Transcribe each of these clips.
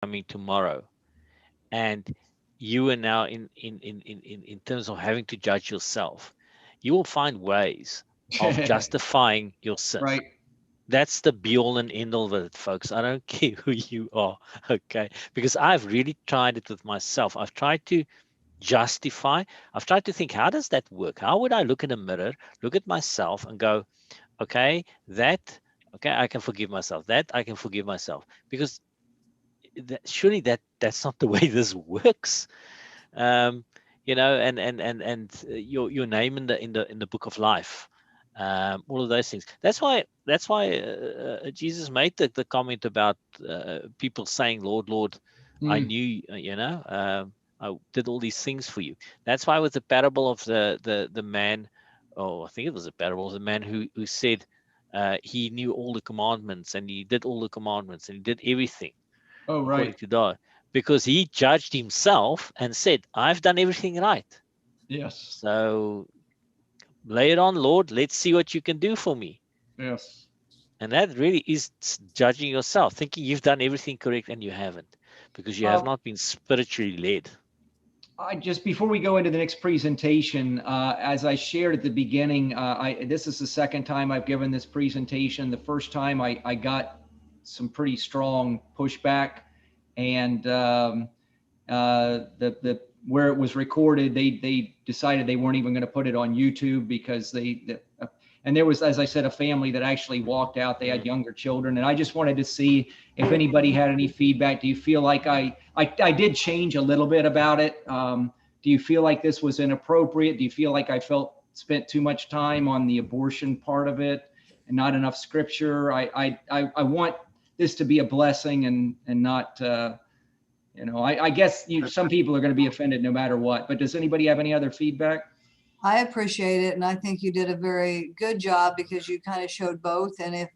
coming tomorrow, and you are now in terms of having to judge yourself, you will find ways of justifying your sin. Right. That's the be all and end all of it, folks. I don't care who you are, okay? Because I've really tried it with myself. I've tried to justify. I've tried to think, how does that work? How would I look in a mirror, look at myself, and go, okay, that, okay, I can forgive myself. That I can forgive myself. Because surely that's not the way this works. um, your name in the book of life, all of those things. That's why Jesus made the comment about people saying, "Lord, Lord, I Mm. knew, I did all these things for you." That's why with the parable of the man, oh, I think it was a parable of the man who said he knew all the commandments and he did all the commandments and he did everything Oh, according right. to God, because he judged himself and said, I've done everything right. Yes. So lay it on, Lord. Let's see what you can do for me. Yes. And that really is judging yourself, thinking you've done everything correct and you haven't, because you have Uh, not been spiritually led. I just before we go into the next presentation, as I shared at the beginning, this is the second time I've given this presentation. The first time I got some pretty strong pushback, and the where it was recorded, they decided they weren't even going to put it on YouTube because and there was, as I said, a family that actually walked out. They had Mm. younger children, and I just wanted to see if anybody had any feedback. Do you feel like I did change a little bit about it? Do you feel like this was inappropriate? Do you feel like I spent too much time on the abortion part of it and not enough scripture? I want this to be a blessing and not I guess some people are going to be offended no matter what. But does anybody have any other feedback? I appreciate it, and I think you did a very good job because you kind of showed both. And if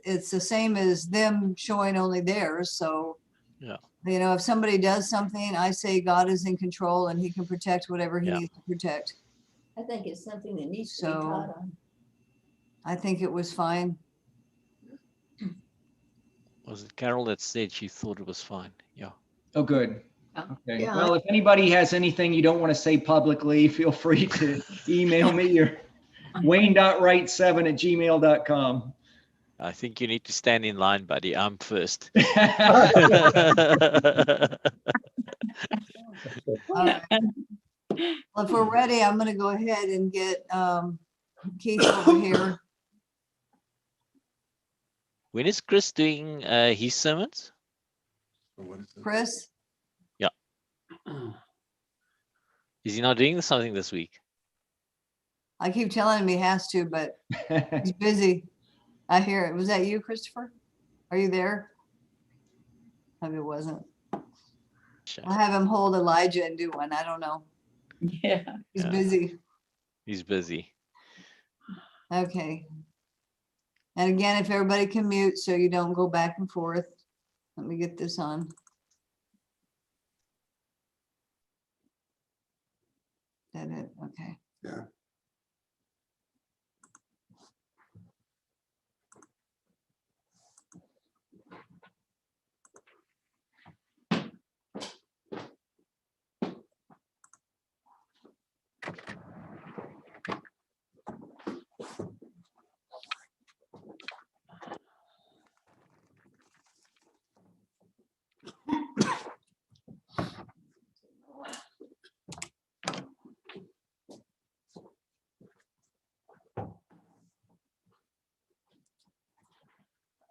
it's the same as them showing only theirs. So Yeah, if somebody does something, I say God is in control and He can protect whatever He yeah. needs to protect. I think it's something that needs to be taught So on. I think it was fine. Was it Carol that said she thought it was fine? Yeah. Oh, good. Okay. Yeah, Well, if anybody has anything you don't want to say publicly, feel free to email me or wayne.wright7@gmail.com. I think you need to stand in line, buddy. I'm first. All right. Well, if we're ready, I'm going to go ahead and get Keith over here. When is Chris doing his sermons? Chris? Yeah. Is he not doing something this week? I keep telling him he has to, but he's busy. I hear it. Was that you, Christopher? Are you there? Maybe it wasn't. Sure. I'll have him hold Elijah and do one. I don't know. yeah. He's Yeah. busy. He's busy. Okay. And again, if everybody can mute so you don't go back and forth. Let me get this on. That it? Okay. Yeah.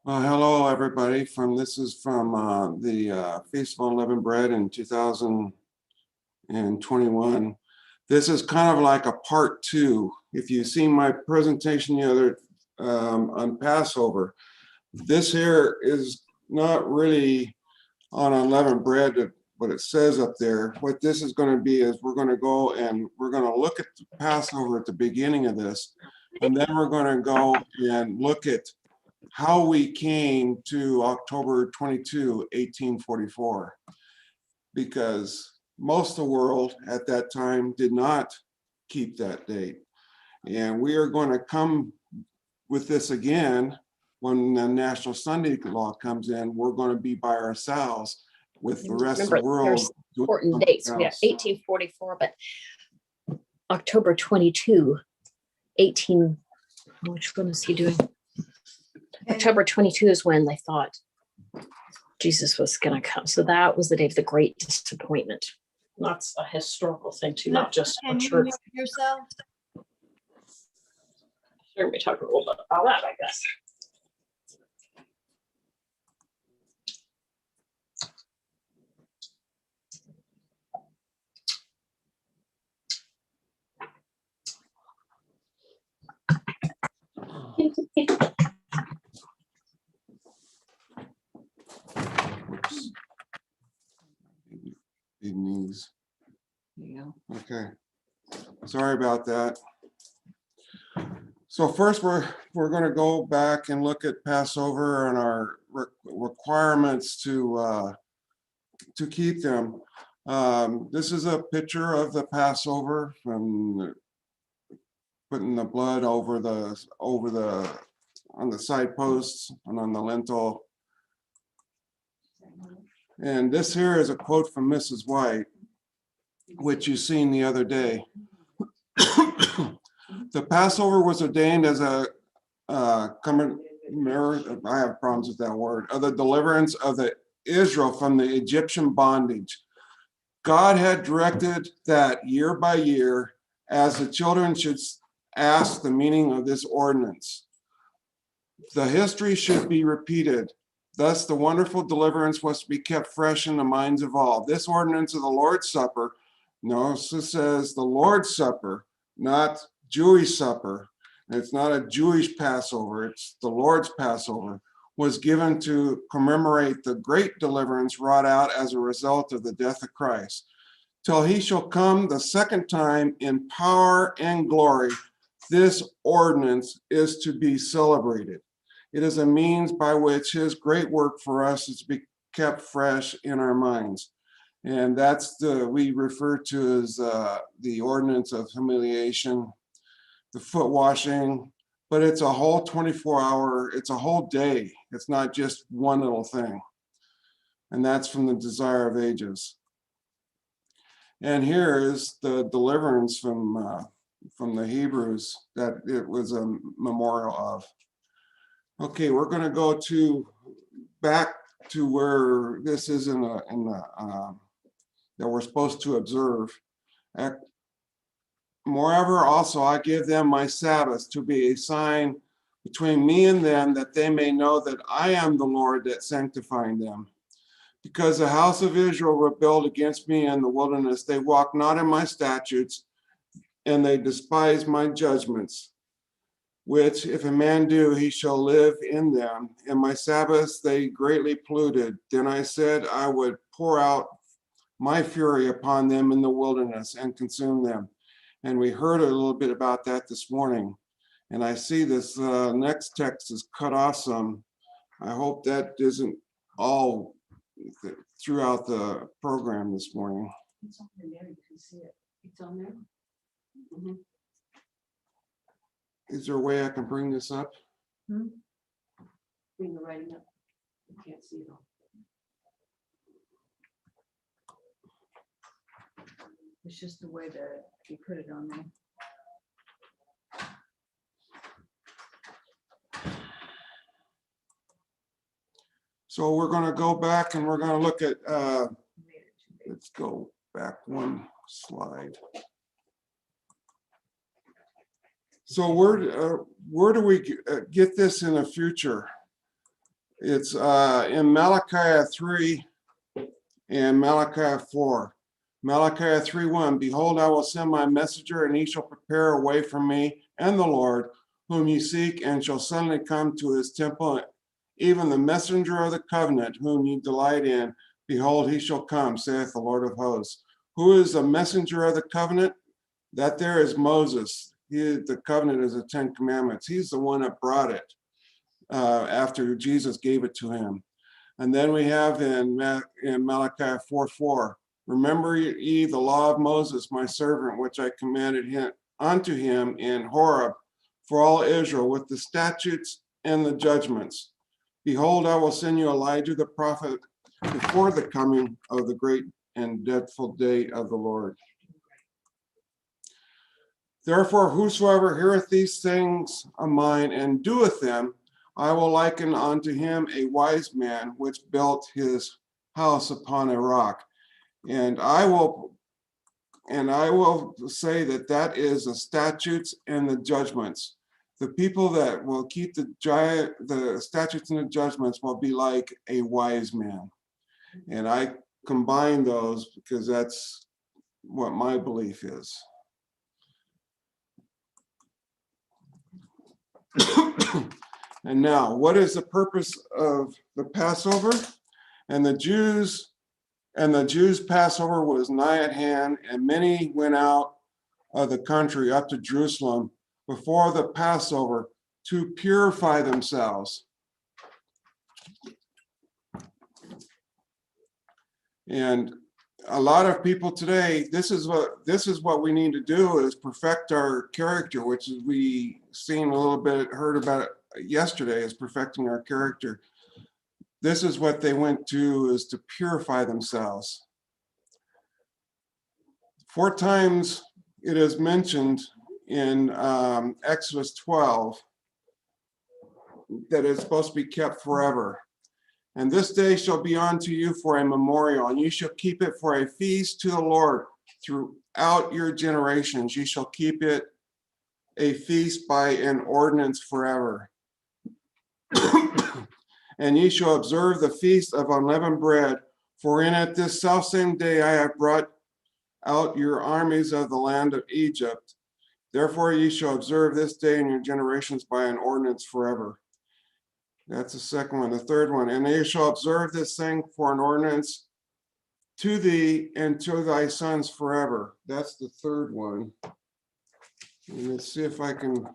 Hello, everybody. This is from the Feast of Unleavened Bread in 2021. This is kind of like a part two. If you've seen my presentation the other on Passover, this here is not really on unleavened bread, what it says up there. What this is going to be is we're going to go and we're going to look at the Passover at the beginning of this, and then we're going to go and look at how we came to October 22, 1844, because most of the world at that time did not keep that date. And we are going to come with this again when the National Sunday Law comes in, we're going to be by ourselves with the rest of the Remember, world. there's doing important something dates. We have else. 1844, but October 22, 18, which one is he doing? October 22 is when they thought Jesus was going to come. So that was the day of the great disappointment. That's a historical thing too, not just a Can you church. mute yourself? Sure, we talk a little bit about that, I guess. Oops. Big knees. There you go. Okay. Sorry about that. So first, we're going to go back and look at Passover and our requirements to keep them. This is a picture of the Passover from putting the blood over the on the side posts and on the lintel. And this here is a quote from Mrs. White, which you seen the other day. The Passover was ordained as a I have problems with that word, of the deliverance of the Israel from the Egyptian bondage. God had directed that year by year, as the children should ask the meaning of this ordinance. The history should be repeated. Thus, the wonderful deliverance was to be kept fresh in the minds of all. This ordinance of the Lord's Supper, notice it says the Lord's Supper, not Jewish supper. It's not a Jewish Passover, it's the Lord's Passover, was given to commemorate the great deliverance wrought out as a result of the death of Christ. Till he shall come the second time in power and glory, this ordinance is to be celebrated. It is a means by which his great work for us is to be kept fresh in our minds. And that's we refer to as the ordinance of humiliation, the foot washing, but it's a whole 24-hour, it's a whole day. It's not just one little thing. And that's from the Desire of Ages. And here is the deliverance from the Hebrews that it was a memorial of. Okay, we're going to go back to where this is that we're supposed to observe. Moreover, also I give them my Sabbath to be a sign between me and them, that they may know that I am the Lord that sanctifying them. Because the house of Israel rebelled against me in the wilderness, they walk not in my statutes, and they despise my judgments, which if a man do, he shall live in them. And my Sabbaths they greatly polluted. Then I said I would pour out my fury upon them in the wilderness and consume them. And we heard a little bit about that this morning. And I see this next text is cut off some. I hope that isn't all throughout the program this morning. It's on there, you can see it. It's on there. Mhm. Is there a way I can bring this up? Bring the writing up. You can't see it all. It's just the way that you put it on there. So we're going to go back and we're going to look at, let's go back one slide. So where do we get this in the future? It's in Malachi 3 and Malachi 4. Malachi 3:1, behold, I will send my messenger, and he shall prepare a way for me and the Lord, whom ye seek, and shall suddenly come to his temple, even the messenger of the covenant, whom ye delight in. Behold, he shall come, saith the Lord of hosts. Who is the messenger of the covenant? That there is Moses. The covenant is the 10 Commandments. He's the one that brought it after Jesus gave it to him. And then we have in Malachi 4:4, remember ye the law of Moses, my servant, which I commanded him unto him in Horeb for all Israel, with the statutes and the judgments. Behold, I will send you Elijah the prophet before the coming of the great and dreadful day of the Lord. Therefore, whosoever heareth these things of mine and doeth them, I will liken unto him a wise man which built his house upon a rock. And I will say that that is the statutes and the judgments. The people that will keep the statutes and the judgments will be like a wise man. And I combine those because that's what my belief is. And now, what is the purpose of the Passover? And the Jews' Passover was nigh at hand, and many went out of the country up to Jerusalem before the Passover to purify themselves. And a lot of people today, this is what we need to do, is perfect our character, which is we seen a little bit, heard about it yesterday, is perfecting our character. This is what they went to, is to purify themselves. 4 times it is mentioned in Exodus 12 that it's supposed to be kept forever. And this day shall be unto you for a memorial, and you shall keep it for a feast to the Lord throughout your generations. You shall keep it a feast by an ordinance forever. And ye shall observe the feast of unleavened bread, for in it this selfsame day I have brought out your armies of the land of Egypt. Therefore ye shall observe this day in your generations by an ordinance forever. That's the second one. The third one, and they shall observe this thing for an ordinance to thee and to thy sons forever. That's the third one. And let's see if I can.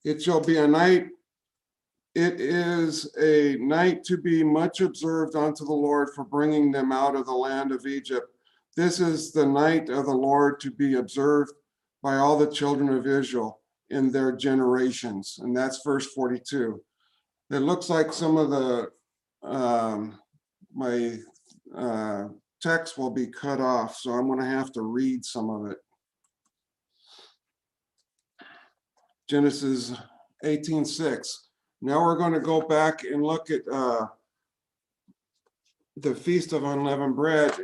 It shall be a night. It is a night to be much observed unto the Lord for bringing them out of the land of Egypt. This is the night of the Lord to be observed by all the children of Israel in their generations. And that's verse 42. It looks like some of the my text will be cut off, so I'm going to have to read some of it. Genesis 18:6. Now we're going to go back and look at the Feast of Unleavened Bread,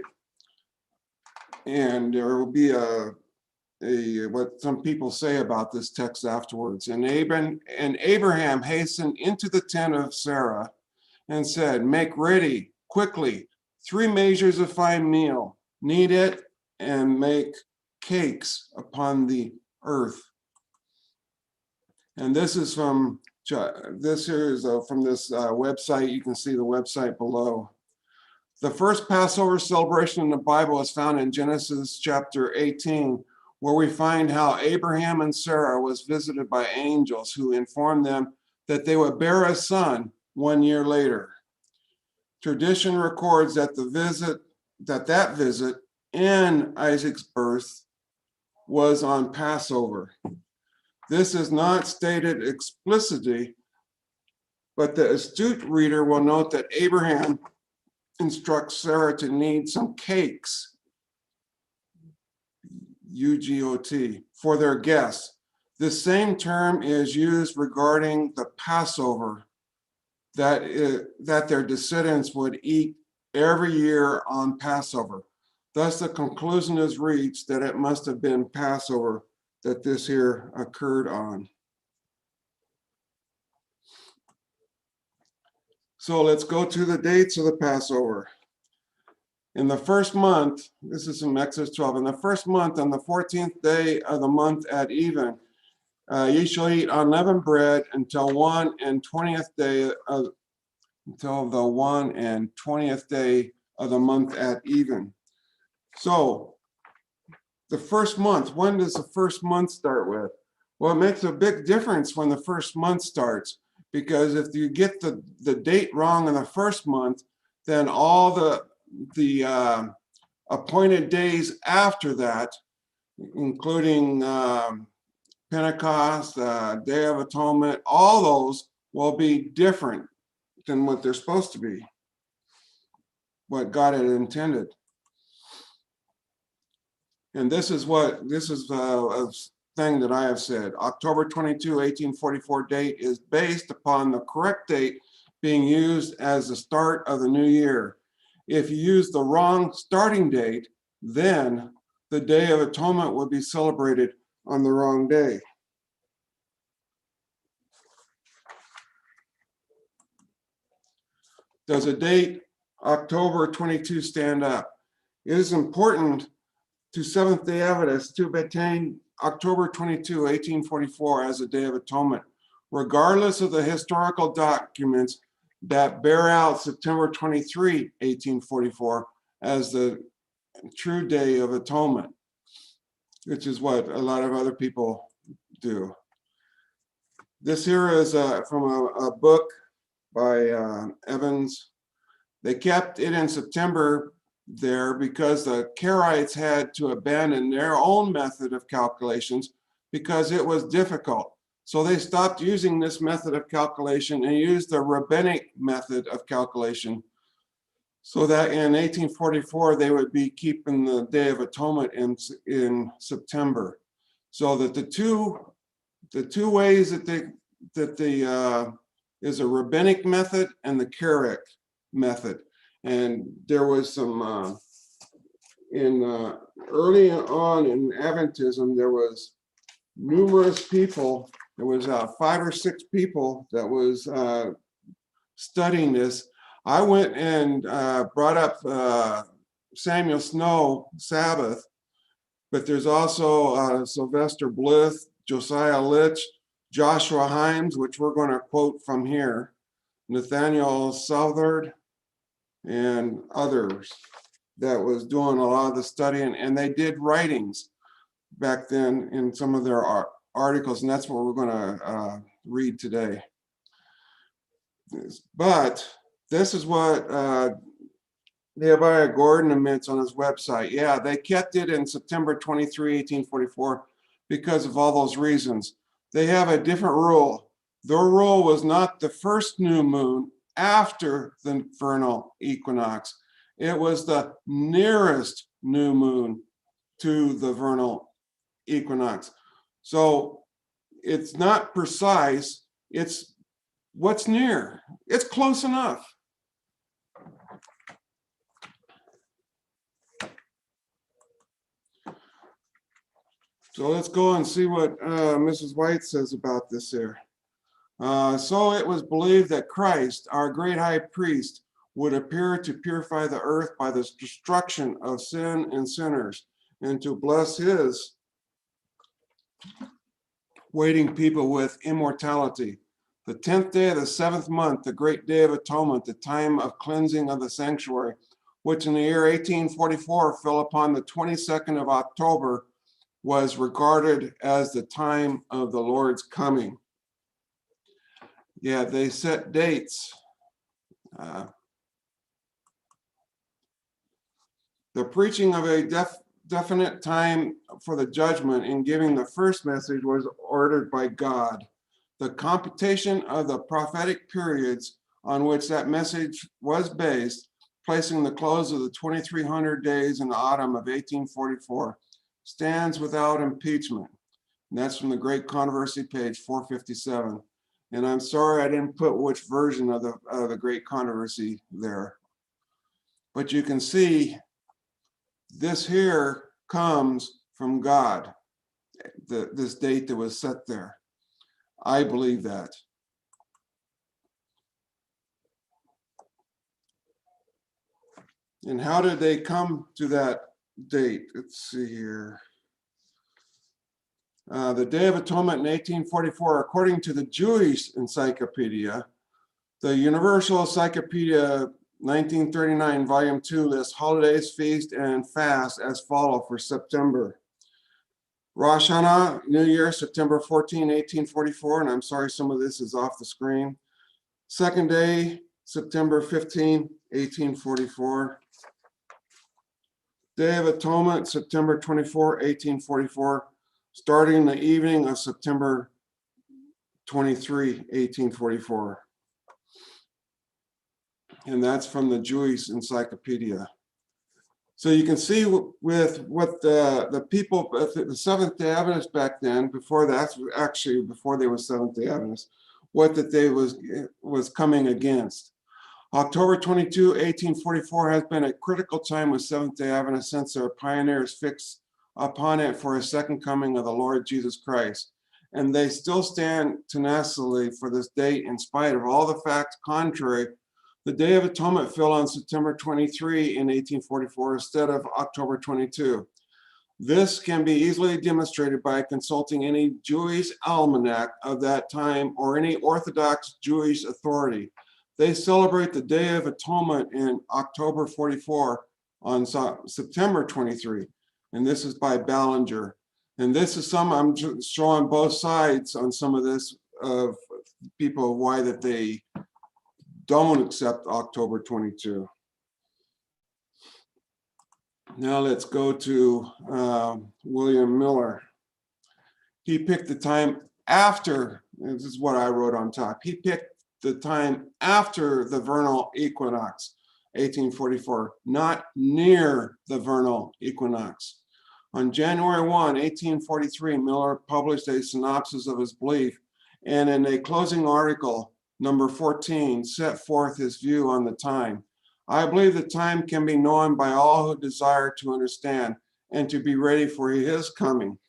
and there will be a what some people say about this text afterwards. And Abraham hastened into the tent of Sarah and said, "Make ready quickly 3 measures of fine meal, knead it, and make cakes upon the earth." And this is from this website. You can see the website below. The first Passover celebration in the Bible is found in Genesis chapter 18, where we find how Abraham and Sarah was visited by angels who informed them that they would bear a son 1 year later. Tradition records that that visit and Isaac's birth was on Passover. This is not stated explicitly, but the astute reader will note that Abraham instructs Sarah to knead some cakes, UGOT, for their guests. The same term is used regarding the Passover that their descendants would eat every year on Passover. Thus, the conclusion is reached that it must have been Passover that this here occurred on. So let's go to the dates of the Passover. In the first month, this is from Exodus 12, in the first month, on the 14th day of the month at even, ye shall eat unleavened bread until the 1 and 20th day of the month at even. So the first month, when does the first month start with? Well, it makes a big difference when the first month starts. because if you get the date wrong in the first month, then all the appointed days after that, including Pentecost, Day of Atonement, all those will be different than what they're supposed to be, what God had intended. And this is a thing that I have said. October 22, 1844 date is based upon the correct date being used as the start of the new year. If you use the wrong starting date, then the Day of Atonement will be celebrated on the wrong day. Does a date October 22 stand up? It is important to Seventh-day Adventists to maintain October 22, 1844 as a Day of Atonement, regardless of the historical documents that bear out September 23, 1844 as the true Day of Atonement, which is what a lot of other people do. This here is from a book by Evans. They kept it in September there because the Karaites had to abandon their own method of calculations because it was difficult. So they stopped using this method of calculation and used the rabbinic method of calculation, so that in 1844 they would be keeping the Day of Atonement in September. So that the two ways that is a rabbinic method and the Karaite method. And there was some early on in Adventism, there was numerous people. There was 5 or 6 people that was studying this. I went and brought up Samuel Snow Sabbath, but there's also Sylvester Blythe, Josiah Litch, Joshua Himes, which we're going to quote from here, Nathaniel Southard, and others that was doing a lot of the studying, and they did writings back then in some of their articles, and that's what we're going to read today. But this is what Nehemiah Gordon admits on his website. Yeah, they kept it in September 23, 1844 because of all those reasons. They have a different rule. Their rule was not the first new moon after the vernal equinox. It was the nearest new moon to the vernal equinox. So it's not precise, it's what's near. It's close enough. So let's go and see what Mrs. White says about this here. So it was believed that Christ, our great high priest, would appear to purify the earth by the destruction of sin and sinners, and to bless his waiting people with immortality. The 10th day of the 7th month, the great Day of Atonement, the time of cleansing of the sanctuary, which in the year 1844 fell upon the 22nd of October, was regarded as the time of the Lord's coming. Yeah, they set dates. The preaching of a definite time for the judgment in giving the first message was ordered by God. The computation of the prophetic periods on which that message was based, placing the close of the 2300 days in the autumn of 1844, stands without impeachment. And that's from the Great Controversy, page 457. And I'm sorry I didn't put which version of the Great Controversy there. But you can see this here comes from God, this date that was set there. I believe that. And how did they come to that date? Let's see here. The Day of Atonement in 1844, according to the Jewish Encyclopedia, the Universal Encyclopedia 1939, Volume 2 lists holidays, feast, and fast as follow for September. Rosh Hashanah, New Year, September 14, 1844, and I'm sorry some of this is off the screen. Second day, September 15, 1844. Day of Atonement, September 24, 1844, starting the evening of September 23, 1844. And that's from the Jewish Encyclopedia. So you can see with what the people, the Seventh-day Adventists back then, before that, actually before they were Seventh-day Adventists, what that they was coming against. October 22, 1844 has been a critical time with Seventh-day Adventists since their pioneers fixed upon it for a second coming of the Lord Jesus Christ. And they still stand tenaciously for this date in spite of all the facts contrary. The Day of Atonement fell on September 23 in 1844 instead of October 22. This can be easily demonstrated by consulting any Jewish almanac of that time or any Orthodox Jewish authority. They celebrate the Day of Atonement in October 44 on September 23. And this is by Ballinger. And this is I'm showing both sides on some of this of people why that they don't accept October 22. Now let's go to William Miller. He picked the time after, this is what I wrote on top. He picked the time after the vernal equinox, 1844, not near the vernal equinox. On January 1, 1843, Miller published a synopsis of his belief, and in a closing article, number 14, set forth his view on the time. I believe the time can be known by all who desire to understand and to be ready for his coming.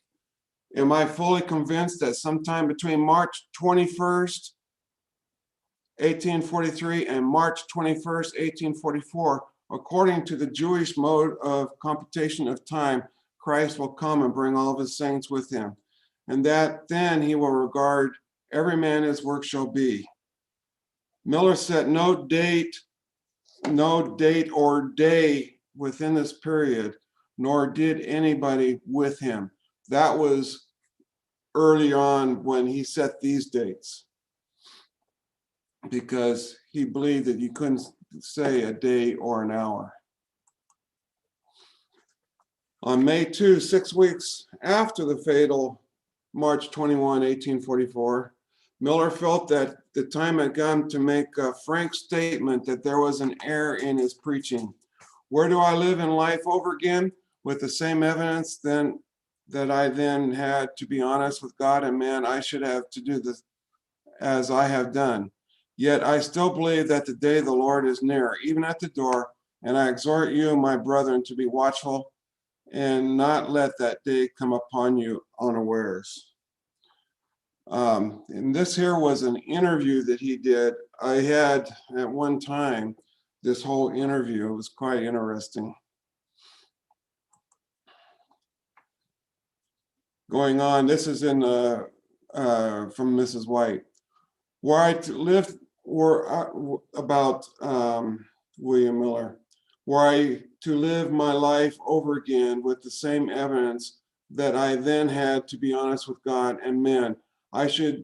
Am I fully convinced that sometime between March 21st, 1843 and March 21st, 1844, according to the Jewish mode of computation of time, Christ will come and bring all of his saints with him, and that then he will regard every man his work shall be. Miller set no date or day within this period, nor did anybody with him. That was early on when he set these dates, because he believed that you couldn't say a day or an hour. On May 2, 6 weeks after the fatal March 21, 1844, Miller felt that the time had come to make a frank statement that there was an error in his preaching. Where do I live in life over again? With the same evidence then that I then had to be honest with God and man, I should have to do this as I have done. Yet I still believe that the day of the Lord is near, even at the door, and I exhort you, my brethren, to be watchful and not let that day come upon you unawares. And this here was an interview that he did. I had at one time this whole interview. It was quite interesting. Going on, this is in from Mrs. White. Where I lived about William Miller. Were I to live my life over again with the same evidence that I then had to be honest with God and men, I should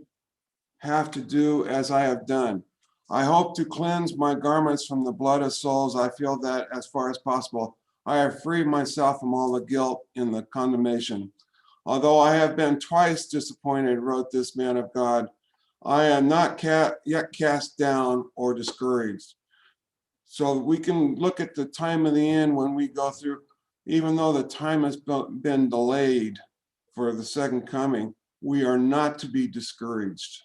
have to do as I have done. I hope to cleanse my garments from the blood of souls. I feel that as far as possible, I have freed myself from all the guilt and the condemnation. Although I have been twice disappointed, wrote this man of God, I am not yet cast down or discouraged. So we can look at the time of the end when we go through, even though the time has been delayed for the second coming, we are not to be discouraged.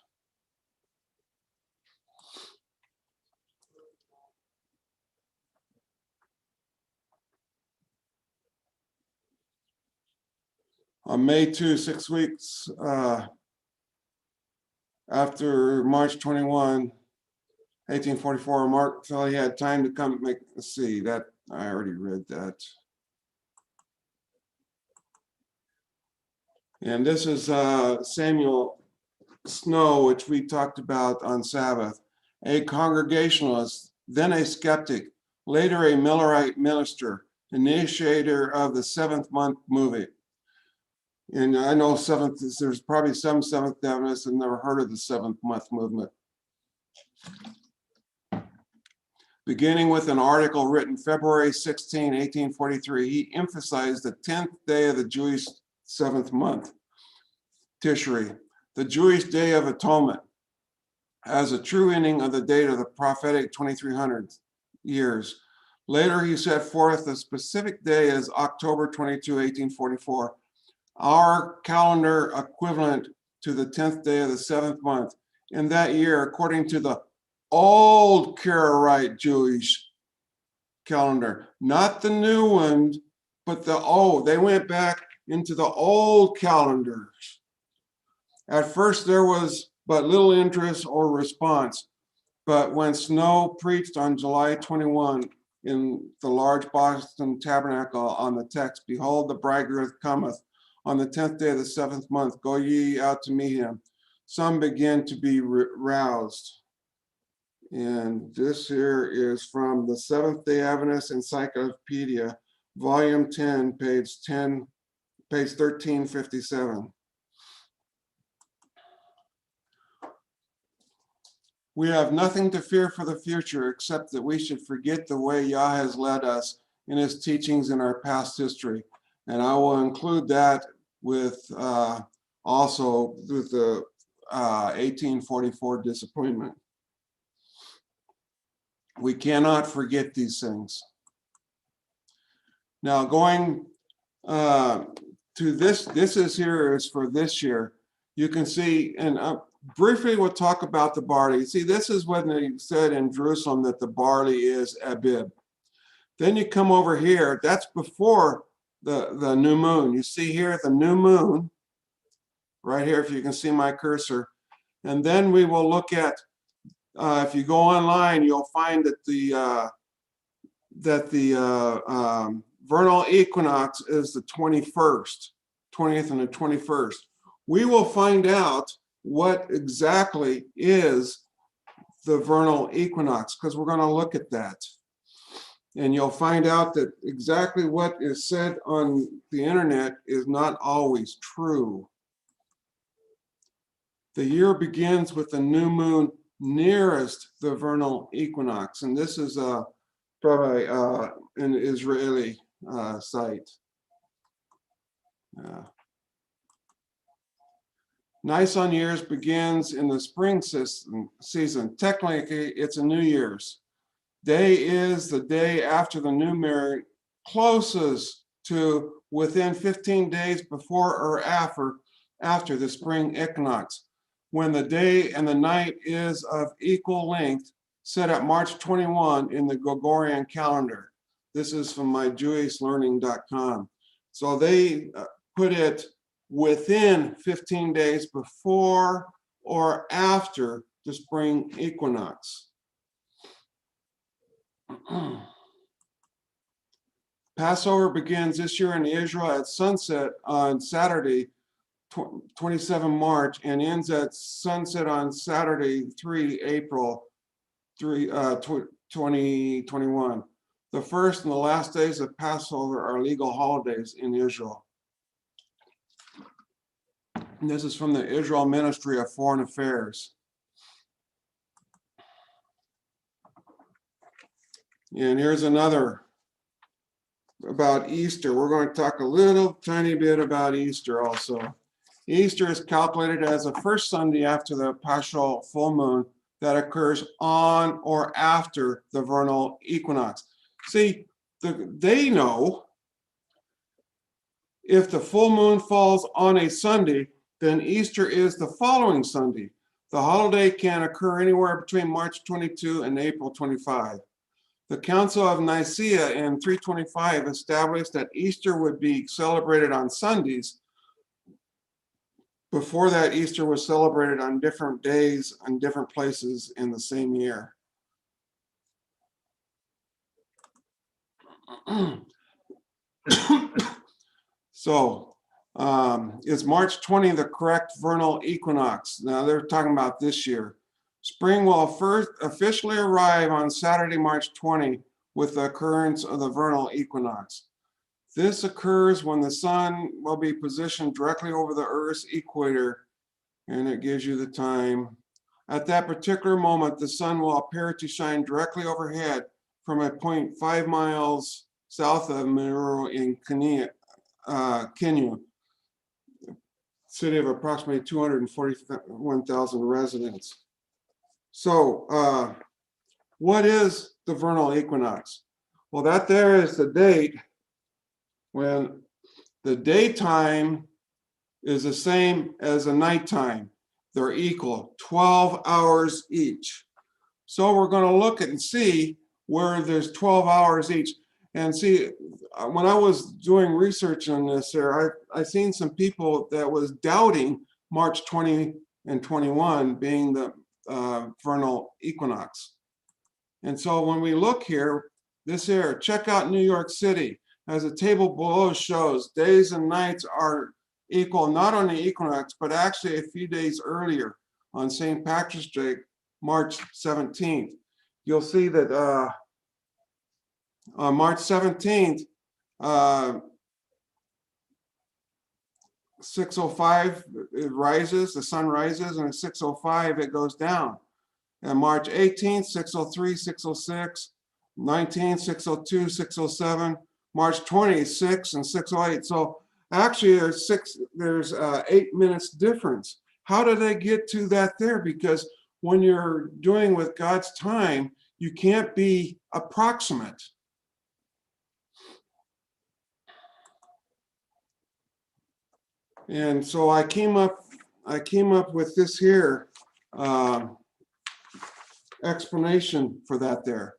On May 2, 6 weeks after March 21, 1844, Mark felt he had time to come make, let's see, that I already read that. And this is Samuel Snow, which we talked about on Sabbath, a Congregationalist, then a skeptic, later a Millerite minister, initiator of the seventh month movement. And I know there's probably some Seventh-day Adventists that have never heard of the seventh month movement. Beginning with an article written February 16, 1843, he emphasized the 10th day of the Jewish 7th month, Tishri, the Jewish Day of Atonement, as a true ending of the date of the prophetic 2300 years. Later, he set forth the specific day as October 22, 1844, our calendar equivalent to the 10th day of the 7th month. In that year, according to the old Karaite Jewish calendar, not the new one, but the old. They went back into the old calendars. At first, there was but little interest or response. But when Snow preached on July 21 in the large Boston Tabernacle on the text, "Behold, the bridegroom cometh on the 10th day of the 7th month, go ye out to meet him," some began to be roused. And this here is from the Seventh-day Adventist Encyclopedia, volume 10, page 1357. We have nothing to fear for the future except that we should forget the way Yah has led us in his teachings in our past history. And I will include that with also with the 1844 disappointment. We cannot forget these things. Now going to this is here is for this year. You can see, and briefly we'll talk about the barley. See, this is when they said in Jerusalem that the barley is Abib. Then you come over here, that's before the new moon. You see here the new moon, right here, if you can see my cursor. And then we will look at, if you go online, you'll find that the vernal equinox is the 21st, 20th and the 21st. We will find out what exactly is the vernal equinox, because we're going to look at that. And you'll find out that exactly what is said on the internet is not always true. The year begins with the new moon nearest the vernal equinox, and this is probably an Israeli site. Nisan years begins in the spring season. Technically, it's a New Year's. Day is the day after the new moon, closest to within 15 days before or after the spring equinox, when the day and the night is of equal length, set at March 21 in the Gregorian calendar. This is from my jewishlearning.com. So they put it within 15 days before or after the spring equinox. Passover begins this year in Israel at sunset on Saturday, 27 March, and ends at sunset on Saturday, 3 April 2021. The first and the last days of Passover are legal holidays in Israel. And this is from the Israel Ministry of Foreign Affairs. And here's another about Easter. We're going to talk a little tiny bit about Easter also. Easter is calculated as the first Sunday after the partial full moon that occurs on or after the vernal equinox. See, they know if the full moon falls on a Sunday, then Easter is the following Sunday. The holiday can occur anywhere between March 22 and April 25. The Council of Nicaea in 325 established that Easter would be celebrated on Sundays. Before that, Easter was celebrated on different days and different places in the same year. So, is March 20 the correct vernal equinox? Now they're talking about this year. Spring will first officially arrive on Saturday, March 20, with the occurrence of the vernal equinox. This occurs when the sun will be positioned directly over the Earth's equator, and it gives you the time. At that particular moment, the sun will appear to shine directly overhead from a point 5 miles south of Muro in Kenya, city of approximately 241,000 residents. So what is the vernal equinox? Well, that there is the date when the daytime is the same as the nighttime. They're equal, 12 hours each. So we're going to look and see where there's 12 hours each. And see, when I was doing research on this there, I seen some people that was doubting March 20 and 21 being the vernal equinox. And so when we look here, this here, check out New York City. As the table below shows, days and nights are equal, not on the equinox, but actually a few days earlier on St. Patrick's Day, March 17th. You'll see that on March 17th, 6:05 it rises, the sun rises, and at 6:05 it goes down. And March 18th, 6:03, 6:06, 19th, 6:02, 6:07, March 20th, 6 and 6:08. So actually there's 8 minutes difference. How do they get to that there? Because when you're doing with God's time, you can't be approximate. And so I came up with this here explanation for that there.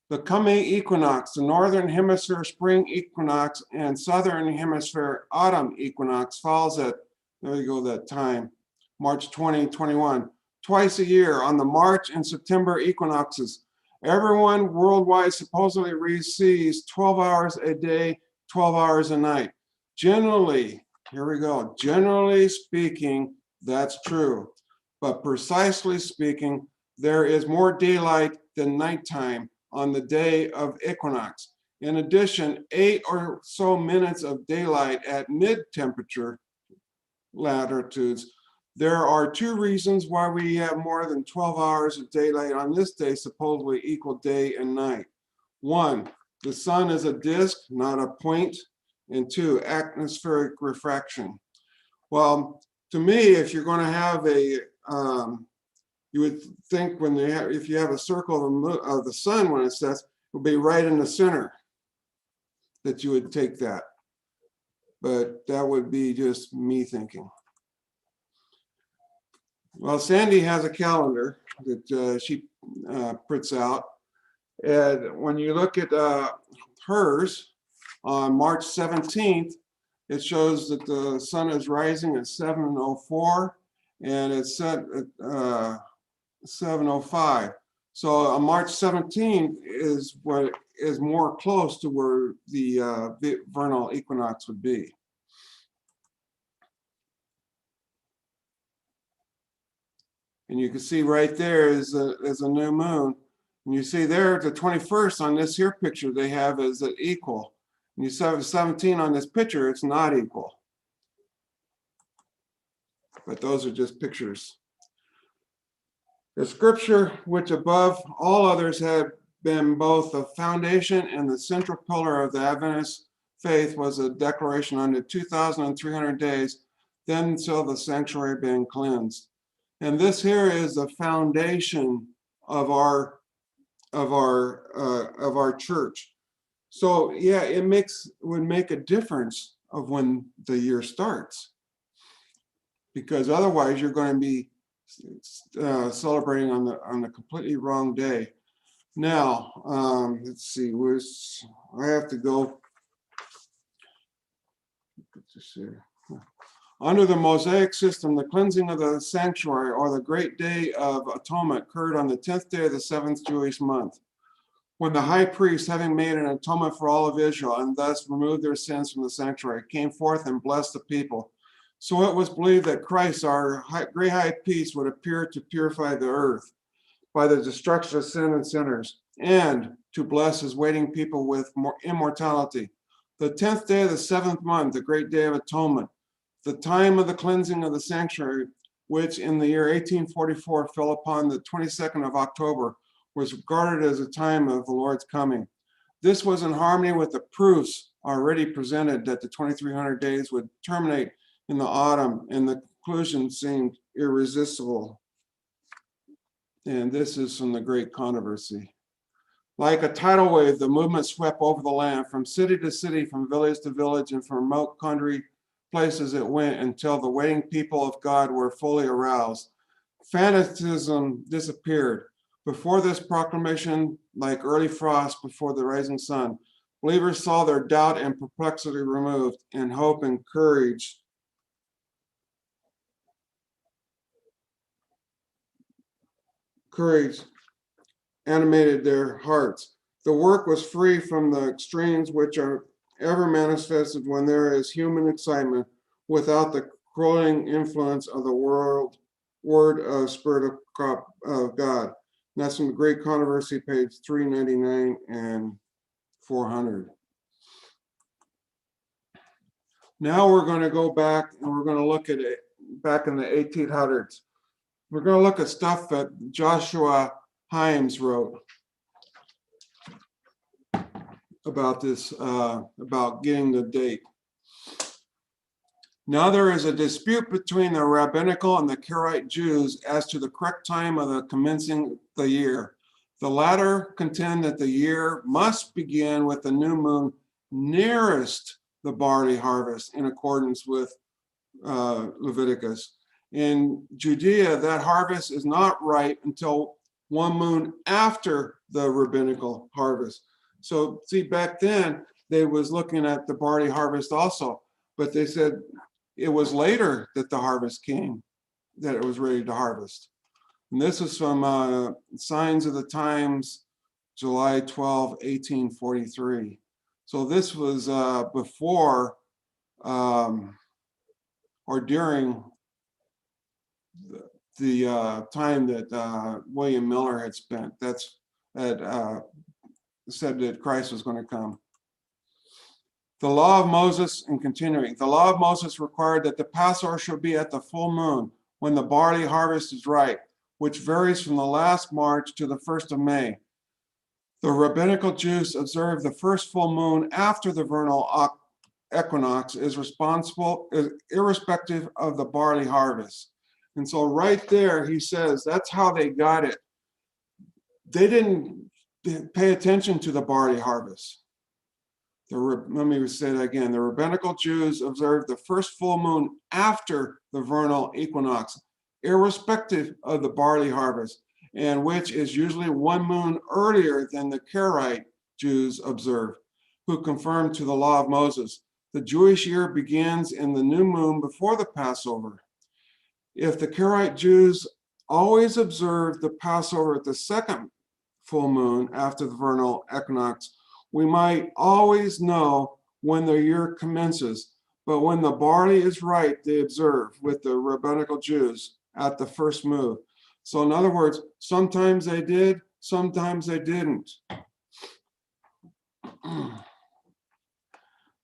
The coming equinox, the northern hemisphere spring equinox and southern hemisphere autumn equinox falls at, there you go, that time, March 20, 21. Twice a year on the March and September equinoxes. Everyone worldwide supposedly receives 12 hours a day, 12 hours a night. Generally, here we go, generally speaking, that's true. But precisely speaking, there is more daylight than nighttime on the day of equinox. In addition, 8 or so minutes of daylight at mid-temperature latitudes. There are 2 reasons why we have more than 12 hours of daylight on this day, supposedly equal day and night. 1, the sun is a disk, not a point. And 2, atmospheric refraction. Well, to me, if you're going to have a, you would think when they have, if you have a circle of the sun when it sets, it would be right in the center that you would take that. But that would be just me thinking. Well, Sandy has a calendar that she prints out. And when you look at hers, on March 17th, it shows that the sun is rising at 7:04 and it's set at 7:05. So on March 17th is what is more close to where the vernal equinox would be. And you can see right there is a new moon. And you see there the 21st on this here picture they have is an equal. And you see 17 on this picture, it's not equal. But those are just pictures. The scripture, which above all others had been both the foundation and the central pillar of the Adventist faith, was a declaration unto 2,300 days, then shall the sanctuary been cleansed. And this here is the foundation of our church. So yeah, it would make a difference of when the year starts, because otherwise you're going to be celebrating on the completely wrong day. Now, let's see, I have to go. Under the Mosaic system, the cleansing of the sanctuary or the great day of atonement occurred on the 10th day of the 7th Jewish month, when the high priest, having made an atonement for all of Israel and thus removed their sins from the sanctuary, came forth and blessed the people. So it was believed that Christ, our great high priest, would appear to purify the earth by the destruction of sin and sinners, and to bless his waiting people with immortality. The 10th day of the 7th month, the great day of atonement, the time of the cleansing of the sanctuary, which in the year 1844 fell upon the 22nd of October, was regarded as a time of the Lord's coming. This was in harmony with the proofs already presented that the 2300 days would terminate in the autumn, and the conclusion seemed irresistible. And this is from the Great Controversy. Like a tidal wave, the movement swept over the land from city to city, from village to village, and from remote country places it went until the waiting people of God were fully aroused. Fanaticism disappeared. Before this proclamation, like early frost before the rising sun, believers saw their doubt and perplexity removed, and hope and courage animated their hearts. The work was free from the extremes which are ever manifested when there is human excitement without the controlling influence of the word of Spirit of God. And that's from the Great Controversy, page 399 and 400. Now we're going to go back and we're going to look at it back in the 1800s. We're going to look at stuff that Joshua Himes wrote about this, about getting the date. Now there is a dispute between the rabbinical and the Karaite Jews as to the correct time of the commencing the year. The latter contend that the year must begin with the new moon nearest the barley harvest in accordance with Leviticus. In Judea, that harvest is not ripe until one moon after the rabbinical harvest. So see, back then they was looking at the barley harvest also, but they said it was later that the harvest came, that it was ready to harvest. And this is from Signs of the Times, July 12, 1843. So this was before or during the time that William Miller had spent. That said that Christ was going to come. The law of Moses, and continuing, the law of Moses required that the Passover should be at the full moon when the barley harvest is ripe, which varies from the last March to the 1st of May. The rabbinical Jews observe the first full moon after the vernal equinox is irrespective of the barley harvest. And so right there, he says, that's how they got it. They didn't pay attention to the barley harvest. Let me say that again. The rabbinical Jews observed the first full moon after the vernal equinox, irrespective of the barley harvest, and which is usually one moon earlier than the Karaite Jews observe, who conform to the law of Moses. The Jewish year begins in the new moon before the Passover. If the Karaite Jews always observed the Passover at the second full moon after the vernal equinox, we might always know when the year commences, but when the barley is ripe, they observe with the rabbinical Jews at the first move. So in other words, sometimes they did, sometimes they didn't.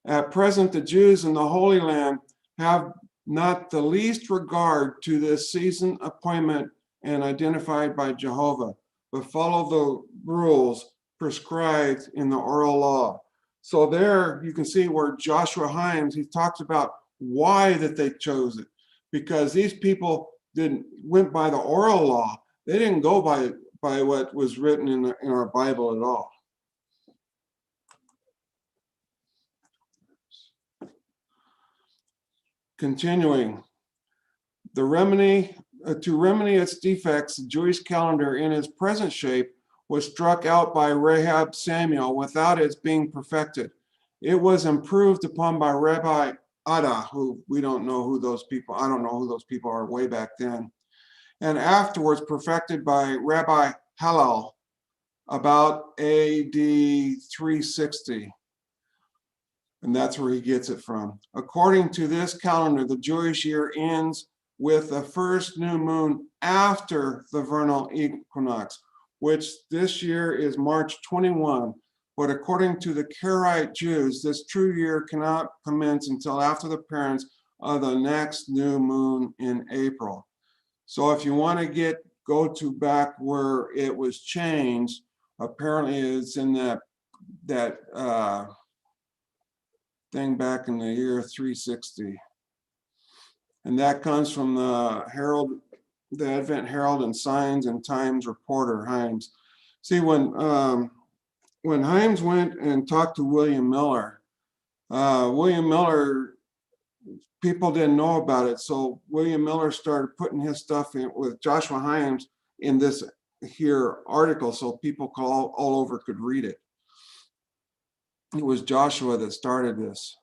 At present, the Jews in the Holy Land have not the least regard to this season appointment and identified by Jehovah, but follow the rules prescribed in the oral law. So there you can see where Joshua Himes, he talks about why that they chose it, because these people went by the oral law. They didn't go by what was written in our Bible at all. Continuing, the remedy to remedy its defects, the Jewish calendar in its present shape was struck out by Rahab Samuel without its being perfected. It was improved upon by Rabbi Ada, who we don't know who those people, I don't know who those people are way back then, and afterwards perfected by Rabbi Hallel about AD 360. And that's where he gets it from. According to this calendar, the Jewish year ends with the first new moon after the vernal equinox, which this year is March 21. But according to the Karaite Jews, this true year cannot commence until after the appearance of the next new moon in April. So if you want to go to back where it was changed, apparently it's in that thing back in the year 360. And that comes from the Herald, the Advent Herald and Signs and Times reporter, Himes. See, when Himes went and talked to William Miller, people didn't know about it. So William Miller started putting his stuff in with Joshua Himes in this here article so people all over could read it. It was Joshua that started this.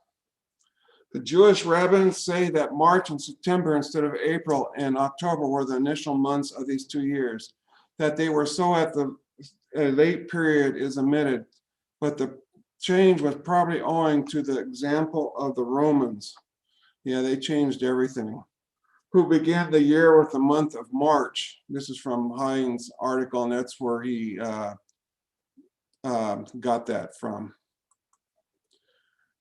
The Jewish rabbins say that March and September instead of April and October were the initial months of these 2 years. That they were so at the late period is omitted, but the change was probably owing to the example of the Romans. Yeah, they changed everything. Who began the year with the month of March. This is from Hines' article, and that's where he got that from.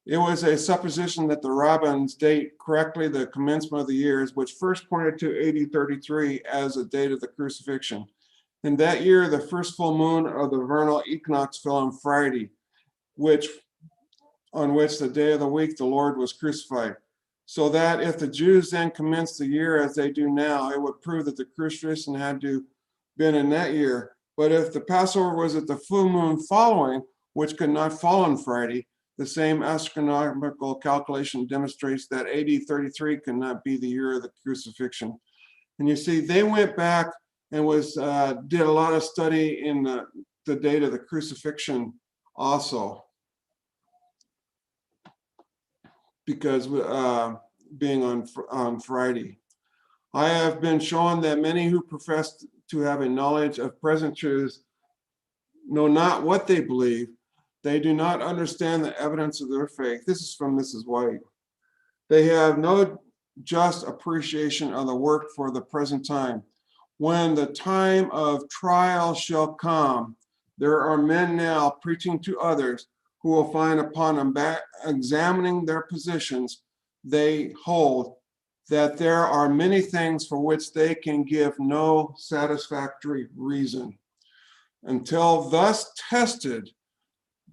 It was a supposition that the rabbins date correctly the commencement of the years, which first pointed to AD 33 as the date of the crucifixion. In that year, the first full moon of the vernal equinox fell on Friday, on which the day of the week the Lord was crucified. So that if the Jews then commenced the year as they do now, it would prove that the crucifixion had to been in that year. But if the Passover was at the full moon following, which could not fall on Friday, the same astronomical calculation demonstrates that AD 33 cannot be the year of the crucifixion. And you see, they went back and did a lot of study in the date of the crucifixion also, because being on Friday. I have been shown that many who profess to have a knowledge of present truths know not what they believe. They do not understand the evidence of their faith. This is from Mrs. White. They have no just appreciation of the work for the present time. When the time of trial shall come, there are men now preaching to others who will find upon examining their positions they hold that there are many things for which they can give no satisfactory reason. Until thus tested,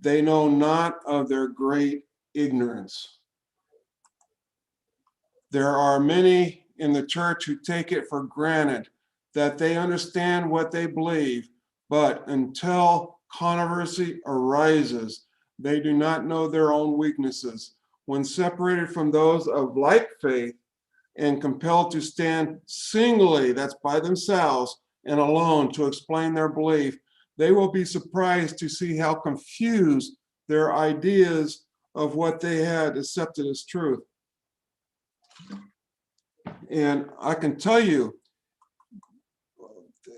they know not of their great ignorance. There are many in the church who take it for granted that they understand what they believe, but until controversy arises, they do not know their own weaknesses. When separated from those of like faith and compelled to stand singly, that's by themselves and alone, to explain their belief, they will be surprised to see how confused their ideas of what they had accepted as truth. And I can tell you,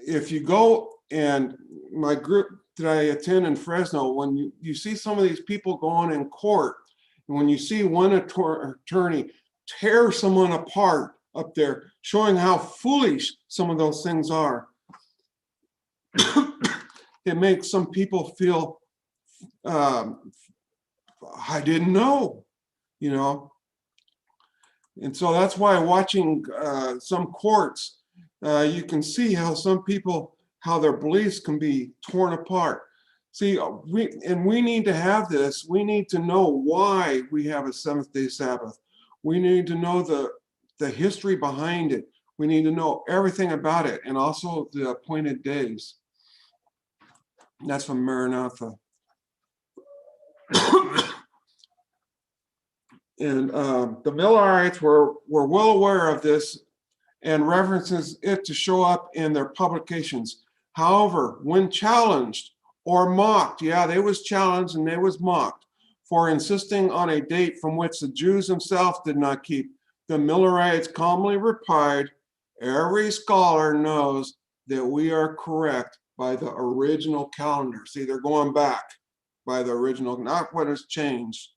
if you go and my group that I attend in Fresno, when you see some of these people going in court, and when you see one attorney tear someone apart up there, showing how foolish some of those things are, it makes some people feel, I didn't know, you know. And so that's why watching some courts, you can see how some people, how their beliefs can be torn apart. See, we need to have this. We need to know why we have a seventh-day Sabbath. We need to know the history behind it. We need to know everything about it, and also the appointed days. That's from Maranatha. And the Millerites were well aware of this and references it to show up in their publications. However, when challenged or mocked, yeah, they was challenged and they was mocked for insisting on a date from which the Jews themselves did not keep, the Millerites calmly replied, every scholar knows that we are correct by the original calendar. See, they're going back by the original, not what has changed.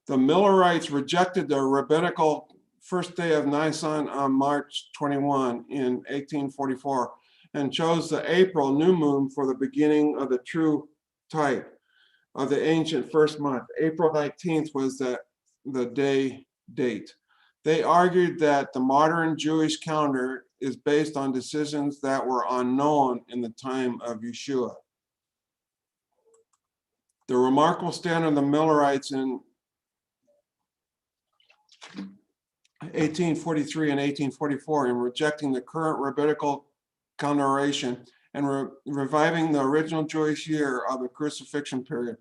The Millerites rejected the rabbinical first day of Nisan on March 21 in 1844 and chose the April new moon for the beginning of the true type of the ancient first month. April 19th was the date. They argued that the modern Jewish calendar is based on decisions that were unknown in the time of Yeshua. The remarkable stand of the Millerites in 1843 and 1844 in rejecting the current rabbinical calendarization and reviving the original Jewish year of the crucifixion period,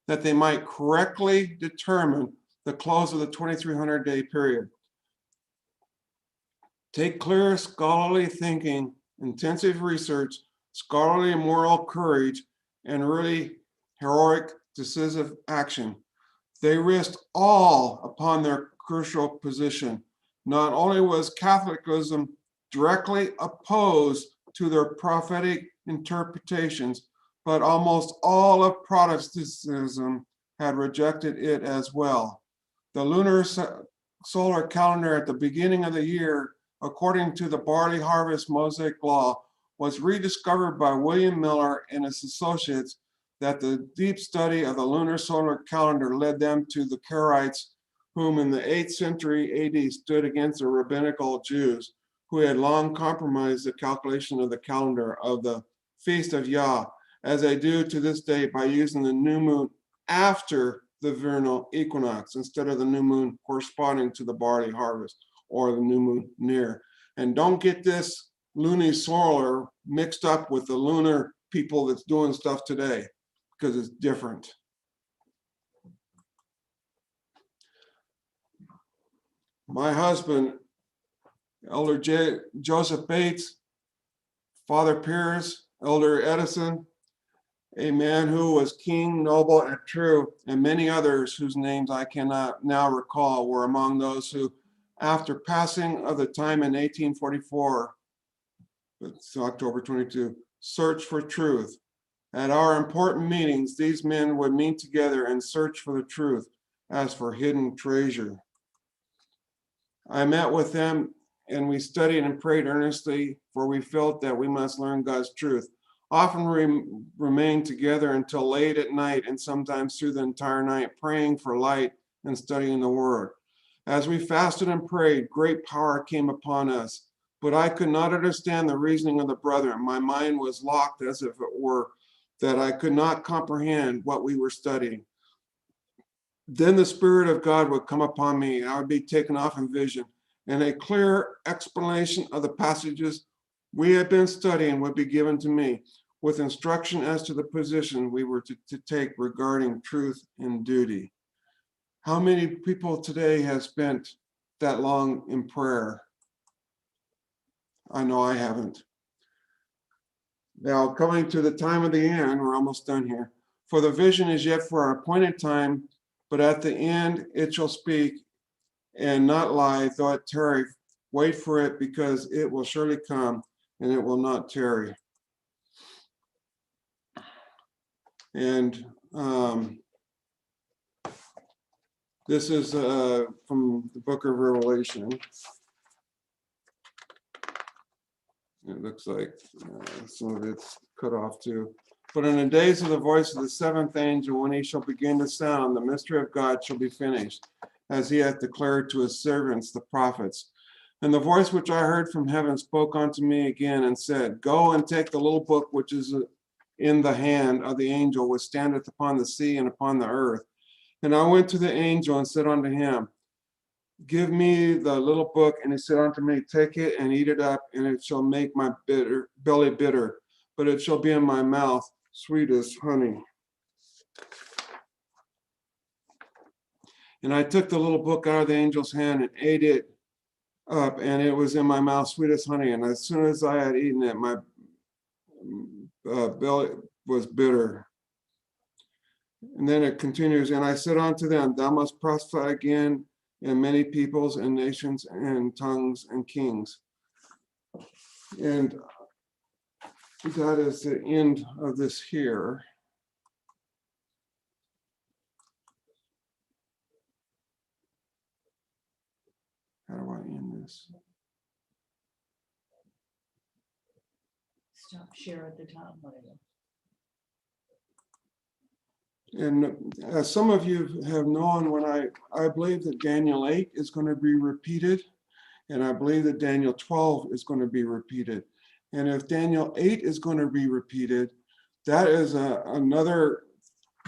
that they might correctly determine the close of the 2300-day period. Take clear scholarly thinking, intensive research, scholarly and moral courage, and really heroic, decisive action. They risked all upon their crucial position. Not only was Catholicism directly opposed to their prophetic interpretations, but almost all of Protestantism had rejected it as well. The lunar solar calendar at the beginning of the year, according to the barley harvest Mosaic law, was rediscovered by William Miller and his associates, that the deep study of the lunar solar calendar led them to the Karaites, whom in the 8th century AD stood against the rabbinical Jews, who had long compromised the calculation of the calendar of the feast of Yah, as they do to this day by using the new moon after the vernal equinox instead of the new moon corresponding to the barley harvest, or the new moon near. And don't get this lunisolar mixed up with the lunar people that's doing stuff today, because it's different. My husband, Elder Joseph Bates, Father Pierce, Elder Edison, a man who was keen, noble, and true, and many others whose names I cannot now recall, were among those who, after passing of the time in 1844, it's October 22, searched for truth. At our important meetings, these men would meet together and search for the truth as for hidden treasure. I met with them and we studied and prayed earnestly, for we felt that we must learn God's truth. Often remained together until late at night and sometimes through the entire night, praying for light and studying the word. As we fasted and prayed, great power came upon us, but I could not understand the reasoning of the brethren. My mind was locked as if it were, that I could not comprehend what we were studying. Then the Spirit of God would come upon me, and I would be taken off in vision, and a clear explanation of the passages we had been studying would be given to me, with instruction as to the position we were to take regarding truth and duty. How many people today have spent that long in prayer? I know I haven't. Now, coming to the time of the end, we're almost done here. For the vision is yet for an appointed time, but at the end it shall speak and not lie, though it tarry. Wait for it, because it will surely come, and it will not tarry. And this is from the book of Revelation. It looks like some of it's cut off too. But in the days of the voice of the seventh angel, when he shall begin to sound, the mystery of God shall be finished, as he hath declared to his servants, the prophets. And the voice which I heard from heaven spoke unto me again and said, Go and take the little book which is in the hand of the angel which standeth upon the sea and upon the earth. And I went to the angel and said unto him, Give me the little book. And he said unto me, Take it and eat it up, and it shall make my belly bitter, but it shall be in my mouth sweet as honey. And I took the little book out of the angel's hand and ate it up, and it was in my mouth sweet as honey. And as soon as I had eaten it, my belly was bitter. And then it continues, and I said unto them, Thou must prophesy again in many peoples and nations and tongues and kings. And that is the end of this here. How do I end this? Stop share at the top. And as some of you have known, when I believe that Daniel 8 is going to be repeated, and I believe that Daniel 12 is going to be repeated. And if Daniel 8 is going to be repeated, that is another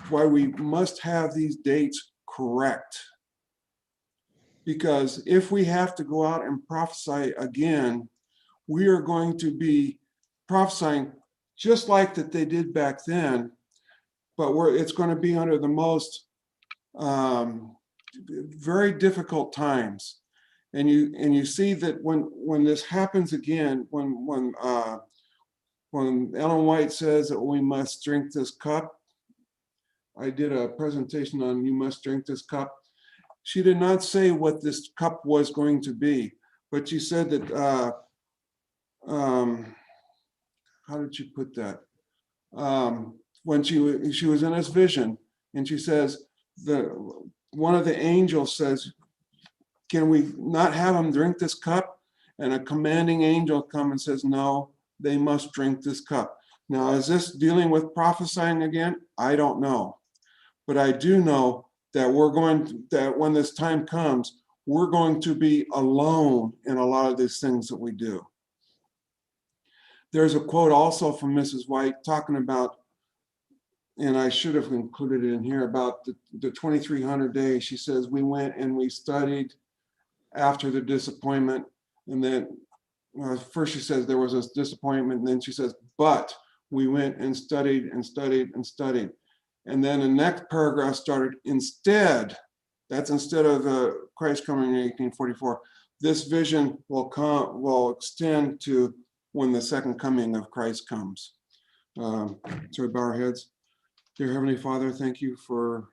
why we must have these dates correct. Because if we have to go out and prophesy again, we are going to be prophesying just like that they did back then, but it's going to be under the most very difficult times. And you see that when this happens again, when Ellen White says that we must drink this cup, I did a presentation on you must drink this cup. She did not say what this cup was going to be, but she said that, how did she put that? When she was in this vision, and she says, one of the angels says, can we not have them drink this cup? And a commanding angel comes and says, no, they must drink this cup. Now, is this dealing with prophesying again? I don't know. But I do know that that when this time comes, we're going to be alone in a lot of these things that we do. There's a quote also from Mrs. White talking about, and I should have included it in here, about the 2300 days. She says, we went and we studied after the disappointment. And then first she says there was a disappointment. And then she says, but we went and studied and studied and studied. And then the next paragraph started, instead, that's instead of Christ coming in 1844, this vision will extend to when the second coming of Christ comes. So we bow our heads. Dear Heavenly Father, thank you for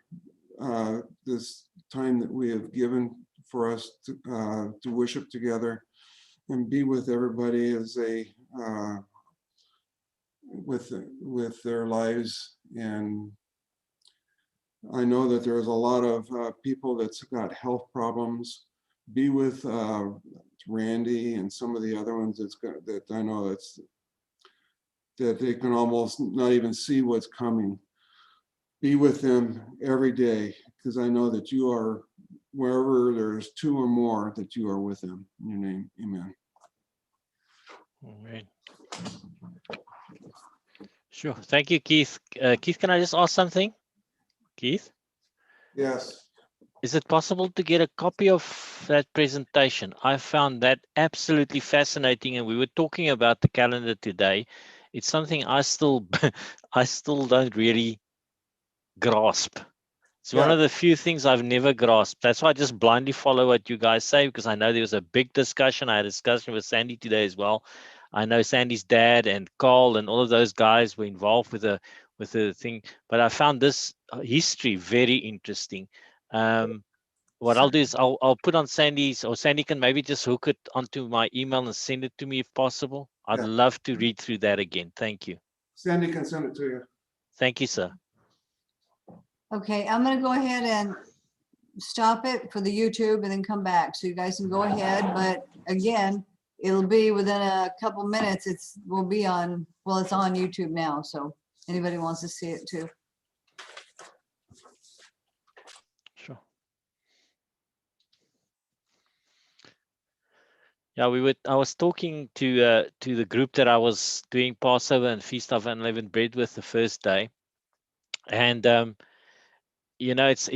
this time that we have given for us to worship together and be with everybody as they with their lives. And I know that there's a lot of people that's got health problems. Be with Randy and some of the other ones that I know that they can almost not even see what's coming. Be with them every day, because I know that you are, wherever there's two or more, that you are with them. In your name, amen. Amen. Sure. Thank you, Keith. Keith, can I just ask something? Keith? Yes. Is it possible to get a copy of that presentation? I found that absolutely fascinating, and we were talking about the calendar today. It's something I still don't really grasp. It's one of the few things I've never grasped. That's why I just blindly follow what you guys say, because I know there was a big discussion. I had a discussion with Sandy today as well. I know Sandy's dad and Carl and all of those guys were involved with the thing. But I found this history very interesting. What I'll do is I'll put on Sandy's, or Sandy can maybe just hook it onto my email and send it to me if possible. I'd love to read through that again. Thank you. Sandy can send it to you. Thank you, sir. Okay, I'm gonna go ahead and stop it for the YouTube and then come back. So you guys can go ahead, but again, it'll be within a couple minutes. It's on YouTube now. So anybody wants to see it too. Sure. Yeah, I was talking to the group that I was doing Passover and Feast of Unleavened Bread with the first day, and it's